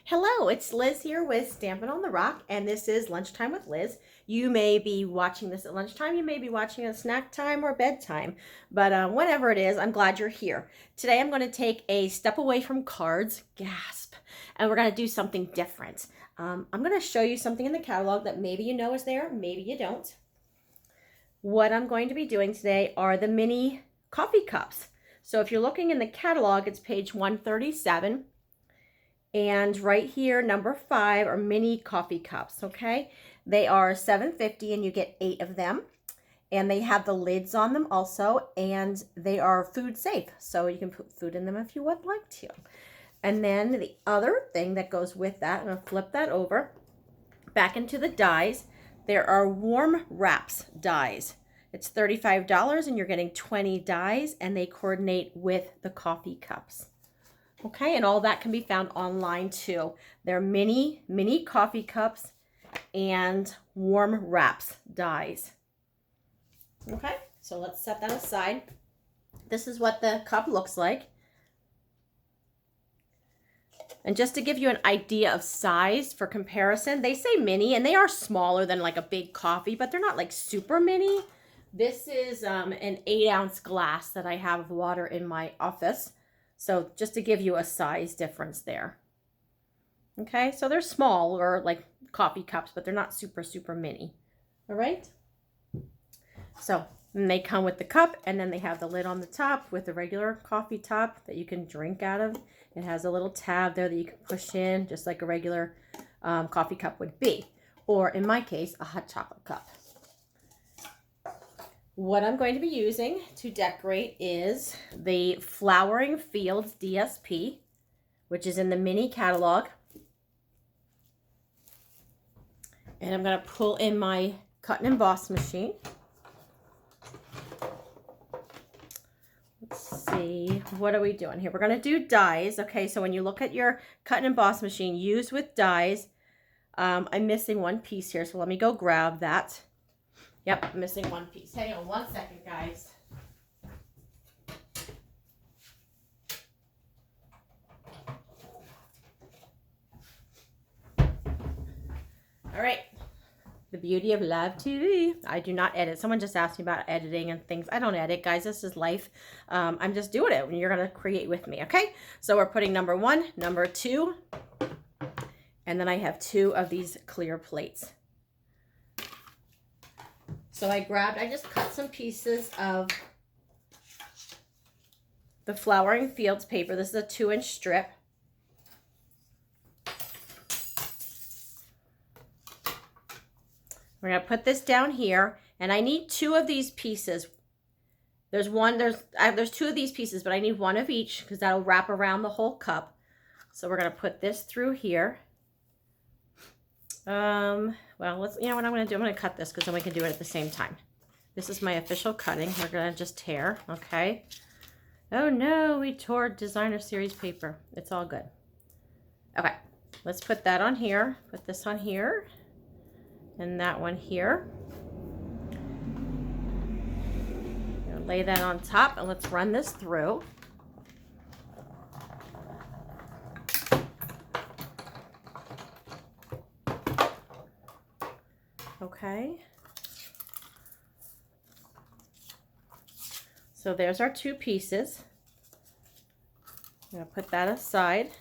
Hello, it's Liz here with Stampin' on the Rock, and this is Lunchtime with Liz. You may be watching this at lunchtime, you may be watching at snack time or bedtime, but whenever it is, I'm glad you're here. Today I'm going to take a step away from cards, gasp, and we're going to do something different. I'm going to show you something in the catalog that maybe you know is there, maybe you don't. What I'm going to be doing today are the mini coffee cups. So if you're looking in the catalog, it's page 137. And right here, number 5 are mini coffee cups, okay? They are $7.50 and you get 8 of them. And they have the lids on them also, and they are food safe. So you can put food in them if you would like to. And then the other thing that goes with that, I'm gonna flip that over, back into the dies, there are warm wraps dies. It's $35 and you're getting 20 dies, and they coordinate with the coffee cups. Okay, and all that can be found online too. They're mini coffee cups and warm wraps dies. Okay, so let's set that aside. This is what the cup looks like. And just to give you an idea of size for comparison, they say mini and they are smaller than like a big coffee, but they're not like super mini. This is an 8-ounce glass that I have of water in my office. So just to give you a size difference there. Okay, so they're small or like coffee cups, but they're not super mini. All right. So and they come with the cup, and then they have the lid on the top with the regular coffee top that you can drink out of. It has a little tab there that you can push in, just like a regular coffee cup would be. Or in my case, a hot chocolate cup. What I'm going to be using to decorate is the Flowering Fields DSP, which is in the mini catalog. And I'm going to pull in my cut and emboss machine. Let's see, what are we doing here? We're going to do dies. Okay, so when you look at your cut and emboss machine, use with dies. I'm missing one piece here, so let me go grab that. Yep, I'm missing one piece. Hang on 1 second, guys. All right. The beauty of live TV. I do not edit. Someone just asked me about editing and things. I don't edit, guys. This is life. I'm just doing it when you're going to create with me, okay? So we're putting number 1, number 2, and then I have 2 of these clear plates. So I just cut some pieces of the Flowering Fields paper. This is a 2-inch strip. We're going to put this down here, and I need 2 of these pieces. There's 2 of these pieces, but I need 1 of each because that'll wrap around the whole cup. So we're going to put this through here. Well, you know what I'm going to do? I'm going to cut this because then we can do it at the same time. This is my official cutting. We're going to just tear, okay? Oh no, we tore designer series paper. It's all good. Okay, let's put that on here. Put this on here. And that one here. Lay that on top, and let's run this through. Okay. So there's our 2 pieces. I'm going to put that aside.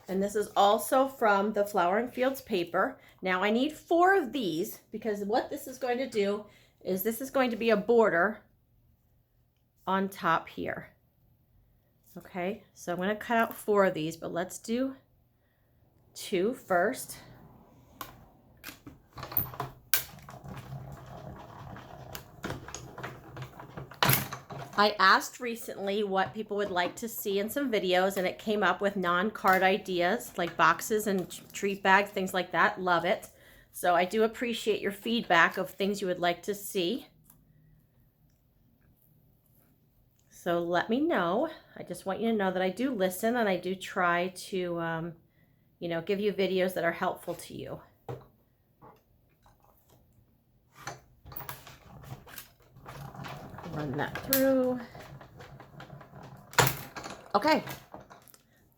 And this is also from the Flowering Fields paper. Now I need 4 of these because what this is going to do is this is going to be a border on top here. Okay, so I'm going to cut out 4 of these, but let's do 2 first. I asked recently what people would like to see in some videos, and it came up with non-card ideas like boxes and treat bags, things like that. Love it. So I do appreciate your feedback of things you would like to see. So let me know. I just want you to know that I do listen, and I do try to, you know, give you videos that are helpful to you. Run that through. Okay,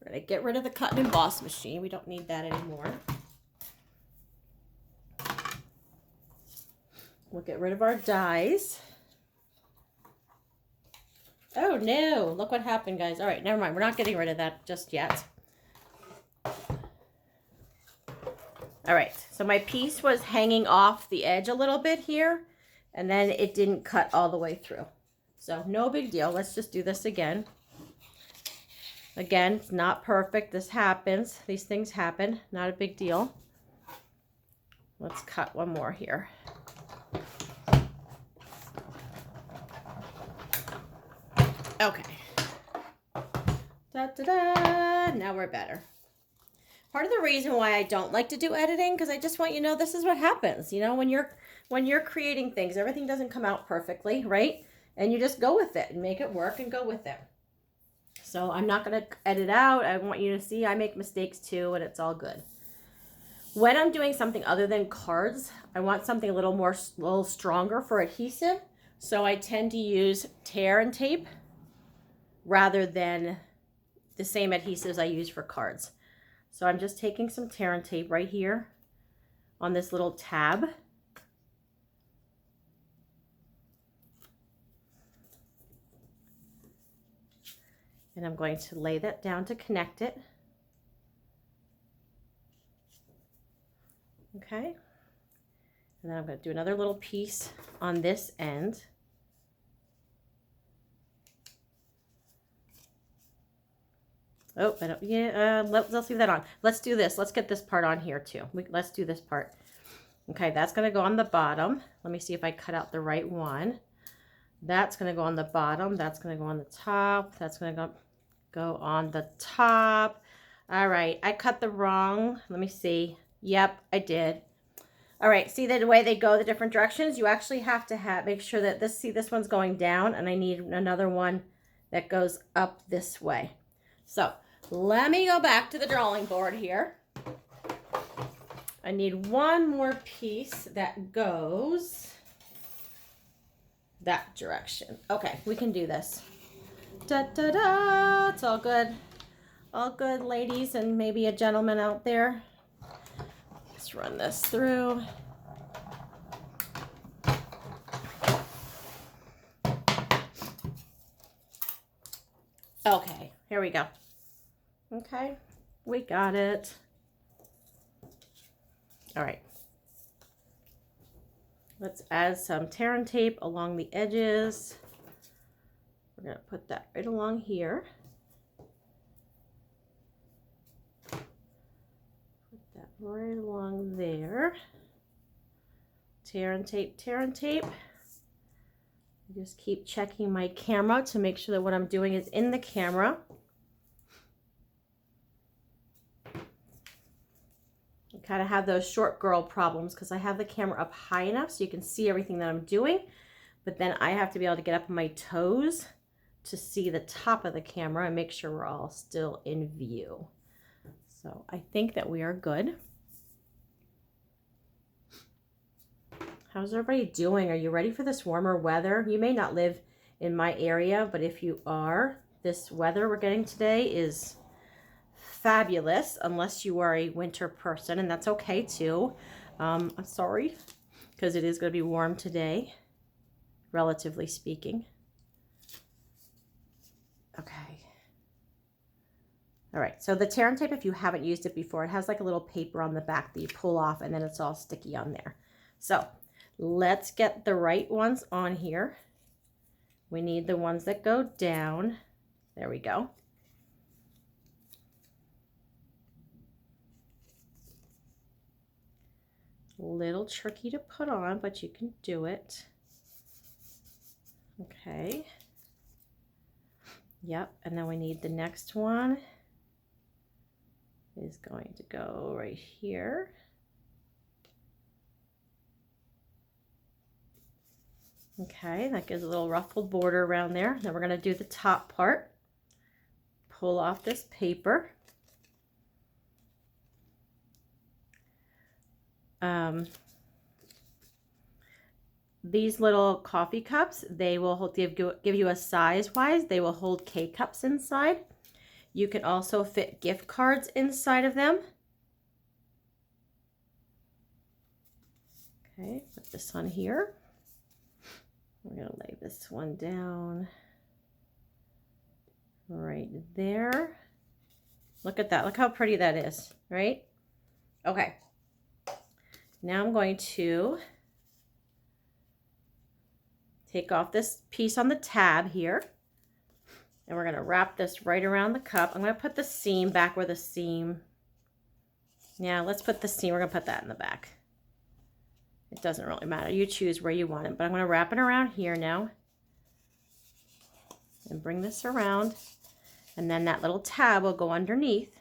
we're gonna get rid of the cut and emboss machine. We don't need that anymore. We'll get rid of our dies. Oh no, look what happened, guys. All right, never mind. We're not getting rid of that just yet. All right, so my piece was hanging off the edge a little bit here, and then it didn't cut all the way through. So no big deal. Let's just do this again. Again, it's not perfect. This happens. These things happen. Not a big deal. Let's cut one more here. Okay. Da-da-da. Now we're better. Part of the reason why I don't like to do editing, because I just want you to know this is what happens. You know, when you're creating things, everything doesn't come out perfectly, right? And you just go with it and make it work and go with it. So I'm not going to edit out. I want you to see I make mistakes too, and it's all good. When I'm doing something other than cards, I want something a little stronger for adhesive. So I tend to use tear and tape rather than the same adhesives I use for cards. So I'm just taking some tear and tape right here on this little tab. And I'm going to lay that down to connect it. Okay. And then I'm going to do another little piece on this end. Oh, I don't, yeah, let's leave that on. Let's do this. Let's get this part on here too. Let's do this part. Okay, that's going to go on the bottom. Let me see if I cut out the right one. That's going to go on the bottom. That's going to go on the top. That's going to go on the top. All right, I cut the wrong. Let me see. Yep, I did. All right, see the way they go the different directions? You actually have to make sure that this one's going down, and I need another one that goes up this way. So let me go back to the drawing board here. I need one more piece that goes that direction. Okay, we can do this. Da-da-da, it's all good. All good, ladies, and maybe a gentleman out there. Let's run this through. Okay, here we go. Okay, we got it. All right. Let's add some tear and tape along the edges. We're going to put that right along here. Put that right along there. Tear and tape, tear and tape. Just keep checking my camera to make sure that what I'm doing is in the camera. I kind of have those short girl problems because I have the camera up high enough so you can see everything that I'm doing, but then I have to be able to get up on my toes to see the top of the camera and make sure we're all still in view. So I think that we are good. How's everybody doing? Are you ready for this warmer weather? You may not live in my area, but if you are, this weather we're getting today is fabulous, unless you are a winter person, and that's okay too. I'm sorry, because it is going to be warm today, relatively speaking. Okay. All right, so the tear and tape, if you haven't used it before, it has like a little paper on the back that you pull off, and then it's all sticky on there. So let's get the right ones on here. We need the ones that go down. There we go. A little tricky to put on, but you can do it. Okay. Yep, and then we need the next one is going to go right here. Okay, that gives a little ruffled border around there. Then we're going to do the top part. Pull off this paper. These little coffee cups, they will give you a size-wise. They will hold K-cups inside. You can also fit gift cards inside of them. Okay, put this on here. We're going to lay this one down right there. Look at that. Look how pretty that is, right? Okay. Now I'm going to take off this piece on the tab here. And we're going to wrap this right around the cup. I'm going to put the seam back where the seam. Yeah, let's put the seam. We're going to put that in the back. It doesn't really matter. You choose where you want it. But I'm going to wrap it around here now. And bring this around. And then that little tab will go underneath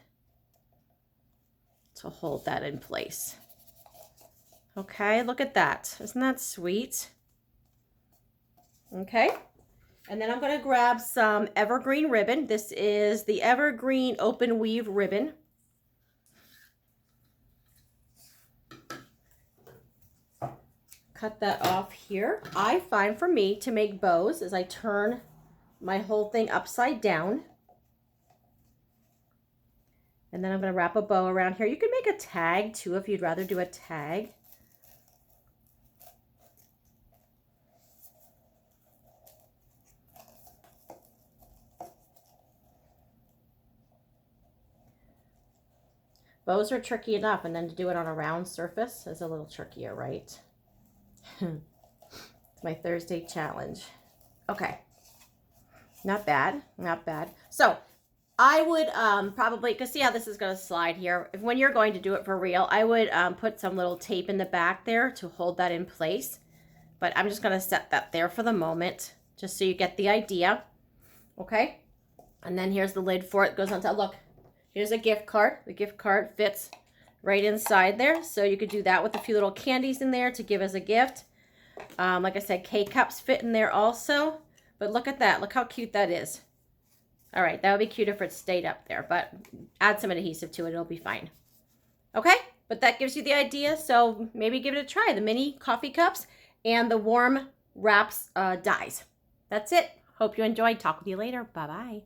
to hold that in place. Okay, look at that. Isn't that sweet? Okay. And then I'm going to grab some evergreen ribbon. This is the evergreen open weave ribbon. Cut that off here. I find for me to make bows is I turn my whole thing upside down. And then I'm going to wrap a bow around here. You can make a tag too if you'd rather do a tag. Bows are tricky enough, and then to do it on a round surface is a little trickier, right? It's my Thursday challenge. Okay. Not bad. Not bad. So I would probably, because see how this is going to slide here. When you're going to do it for real, I would put some little tape in the back there to hold that in place. But I'm just going to set that there for the moment, just so you get the idea. Okay. And then here's the lid for it. It goes on top. Look, here's a gift card. The gift card fits right inside there. So you could do that with a few little candies in there to give as a gift. Like I said, K-cups fit in there also. But look at that. Look how cute that is. All right, that would be cute if it stayed up there, but add some adhesive to it. It'll be fine. Okay, but that gives you the idea. So maybe give it a try. The mini coffee cups and the warm wraps dies. That's it. Hope you enjoyed. Talk with you later. Bye-bye.